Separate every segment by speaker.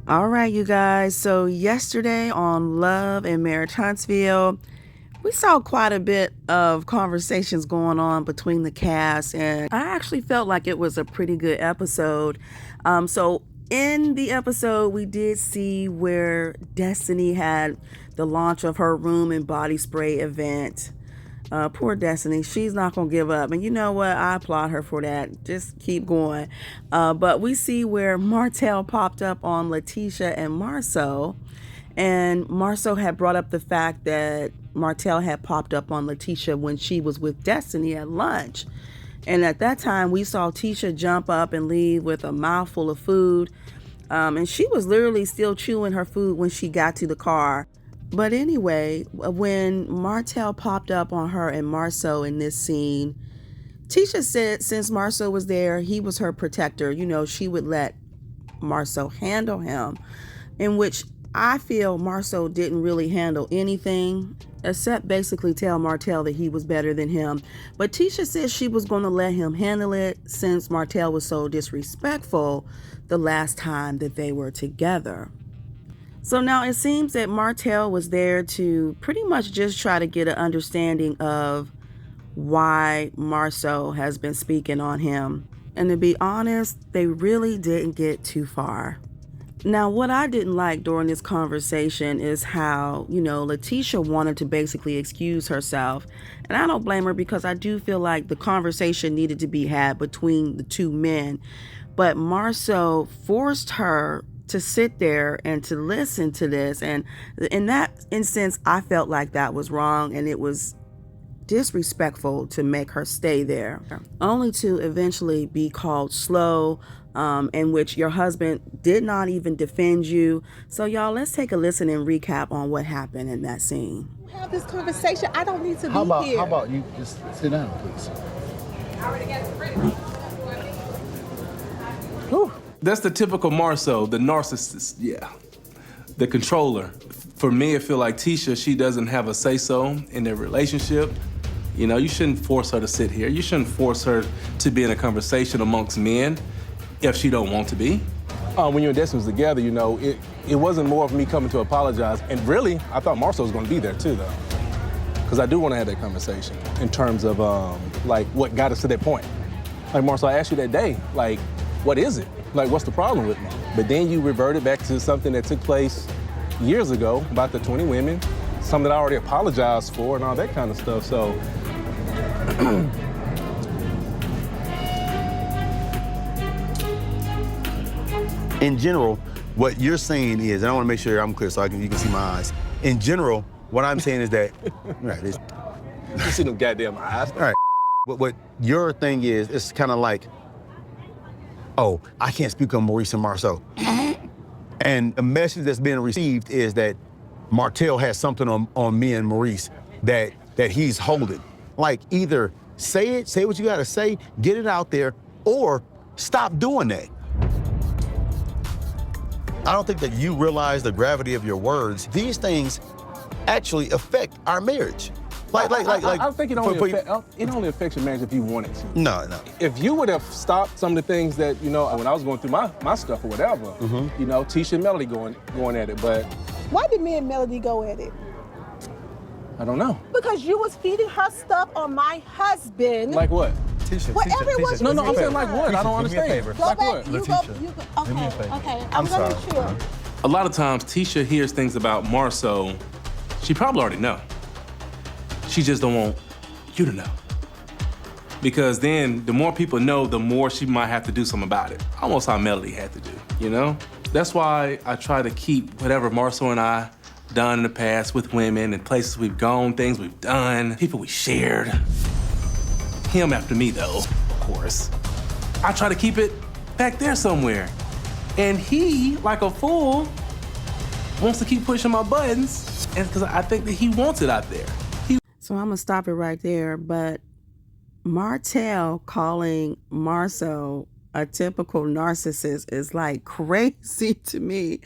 Speaker 1: All right, you guys. So yesterday on Love and Marriage Huntsville, we saw quite a bit of conversations going on between the cast, and I actually felt like it was a pretty good episode. So in the episode, we did see where Destiny had the launch of her room and body spray event. Poor Destiny, she's not gonna give up, and you know what? I applaud her for that. Just keep going. But we see where Martell popped up on Latisha and Marsau, and Marsau had brought up the fact that Martell had popped up on Latisha when she was with Destiny at lunch. And at that time, we saw Tisha jump up and leave with a mouthful of food. And she was literally still chewing her food when she got to the car. But anyway, when Martell popped up on her and Marsau in this scene, Tisha said since Marsau was there, he was her protector. You know, she would let Marsau handle him, in which I feel Marsau didn't really handle anything except basically tell Martell that he was better than him. But Tisha said she was going to let him handle it since Martell was so disrespectful the last time that they were together. So now it seems that Martell was there to pretty much just try to get an understanding of why Marsau has been speaking on him. And to be honest, they really didn't get too far. Now, what I didn't like during this conversation is how, Latisha wanted to basically excuse herself. And I don't blame her because I do feel like the conversation needed to be had between the two men. But Marsau forced her to sit there and to listen to this. And in that instance, I felt like that was wrong and it was disrespectful to make her stay there, only to eventually be called slow, in which your husband did not even defend you. So y'all, let's take a listen and recap on what happened in that scene.
Speaker 2: Have this conversation. I don't need to
Speaker 3: How
Speaker 2: be here.
Speaker 3: How about you just sit down, please?
Speaker 4: Whew. That's the typical Marsau, the narcissist, yeah. The controller. For me, I feel like Tisha, she doesn't have a say-so in their relationship. You know, you shouldn't force her to sit here. You shouldn't force her to be in a conversation amongst men if she don't want to be. When you and Destiny was together, it wasn't more of me coming to apologize. And really, I thought Marsau was going to be there too, though. Because I do want to have that conversation in terms of, what got us to that point. Like, Marsau, I asked you that day, what is it? What's the problem with me? But then you reverted back to something that took place years ago about the 20 women, something that I already apologized for and all that kind of stuff, so.
Speaker 3: In general, what you're saying is, and I want to make sure I'm clear so you can see my eyes. In general, what I'm saying is that, right,
Speaker 4: You see them goddamn eyes.
Speaker 3: all right. What your thing is, it's kind of like, oh, I can't speak on Maurice and Marsau. And the message that's being received is that Martell has something on me and Maurice that he's holding. Like, either say what you gotta say, get it out there, or stop doing that. I don't think that you realize the gravity of your words. These things actually affect our marriage.
Speaker 4: I think it only affects your marriage if you want it to.
Speaker 3: No.
Speaker 4: If you would have stopped some of the things that, when I was going through my stuff or whatever, Tisha and Melody going at it, but.
Speaker 2: Why did me and Melody go at it?
Speaker 4: I don't know.
Speaker 2: Because you was feeding her stuff on my husband.
Speaker 4: Like what?
Speaker 3: Tisha,
Speaker 2: everyone
Speaker 4: No, I'm saying like what? I don't understand.
Speaker 2: Go
Speaker 4: Like
Speaker 2: back,
Speaker 4: what?
Speaker 2: you go, okay. I'm gonna chill.
Speaker 4: A lot of times, Tisha hears things about Marsau she probably already know. She just don't want you to know. Because then the more people know, the more she might have to do something about it. Almost how Melody had to do, That's why I try to keep whatever Marsau and I done in the past with women and places we've gone, things we've done, people we shared. Him after me, though, of course. I try to keep it back there somewhere. And he, like a fool, wants to keep pushing my buttons, and because I think that he wants it out there.
Speaker 1: So I'm gonna stop it right there. But Martell calling Marsau a typical narcissist is like crazy to me.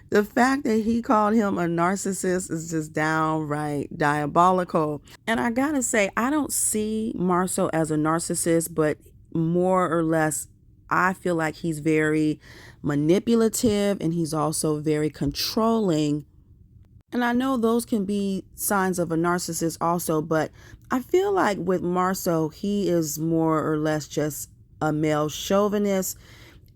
Speaker 1: The fact that he called him a narcissist is just downright diabolical. And I gotta say, I don't see Marsau as a narcissist, but more or less I feel like he's very manipulative and he's also very controlling. And I know those can be signs of a narcissist also, but I feel like with Marsau, he is more or less just a male chauvinist,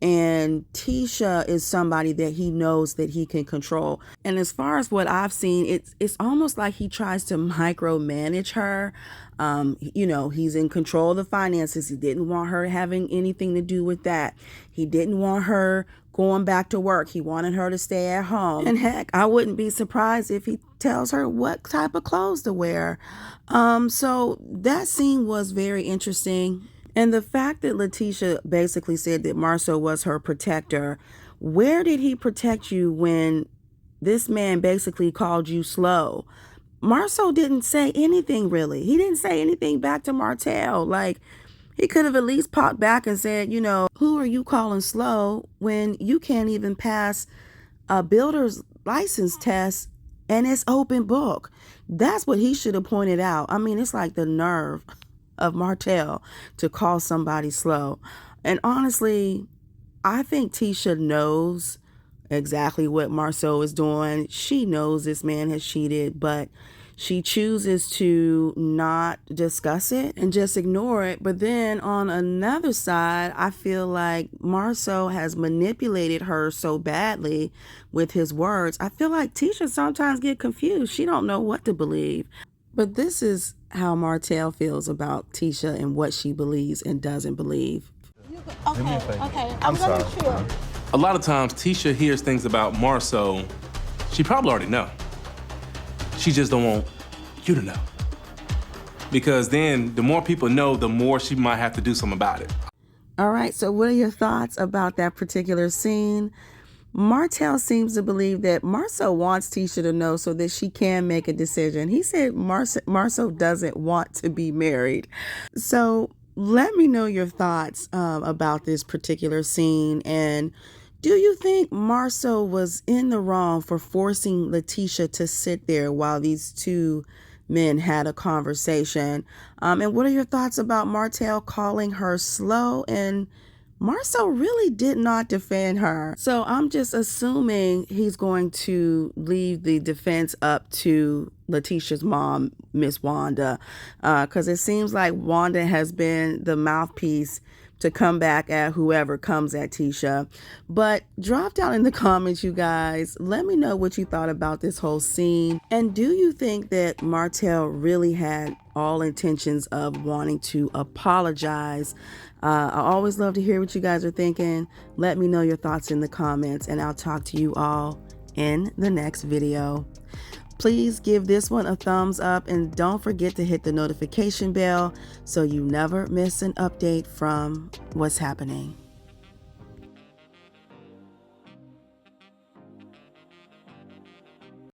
Speaker 1: and Tisha is somebody that he knows that he can control. And as far as what I've seen, it's almost like he tries to micromanage her. He's in control of the finances. He didn't want her having anything to do with that. He didn't want her going back to work. He wanted her to stay at home. And heck, I wouldn't be surprised if he tells her what type of clothes to wear. So that scene was very interesting. And the fact that Latisha basically said that Marsau was her protector, where did he protect you when this man basically called you slow? Marsau didn't say anything really. He didn't say anything back to Martell. Like, he could have at least popped back and said, who are you calling slow when you can't even pass a builder's license test and it's open book? That's what he should have pointed out. I mean, it's like the nerve of Martell to call somebody slow. And honestly, I think Tisha knows exactly what Marsau is doing. She knows this man has cheated, but she chooses to not discuss it and just ignore it. But then on another side, I feel like Marsau has manipulated her so badly with his words. I feel like Tisha sometimes get confused. She don't know what to believe. But this is how Martell feels about Tisha and what she believes and doesn't believe.
Speaker 2: Okay. I'm gonna chill.
Speaker 4: A lot of times, Tisha hears things about Marsau she probably already know. She just don't want you to know. Because then the more people know, the more she might have to do something about it.
Speaker 1: All right, so what are your thoughts about that particular scene? Martell seems to believe that Marsau wants Tisha to know so that she can make a decision. He said Marsau doesn't want to be married. So let me know your thoughts about this particular scene. And do you think Marsau was in the wrong for forcing Latisha to sit there while these two men had a conversation? And what are your thoughts about Martell calling her slow? And Marsau really did not defend her. So I'm just assuming he's going to leave the defense up to Latisha's mom, Miss Wanda, because it seems like Wanda has been the mouthpiece to come back at whoever comes at Tisha. But drop down in the comments, you guys. Let me know what you thought about this whole scene. And do you think that Martell really had all intentions of wanting to apologize? I always love to hear what you guys are thinking. Let me know your thoughts in the comments, and I'll talk to you all in the next video. Please give this one a thumbs up and don't forget to hit the notification bell so you never miss an update from what's happening.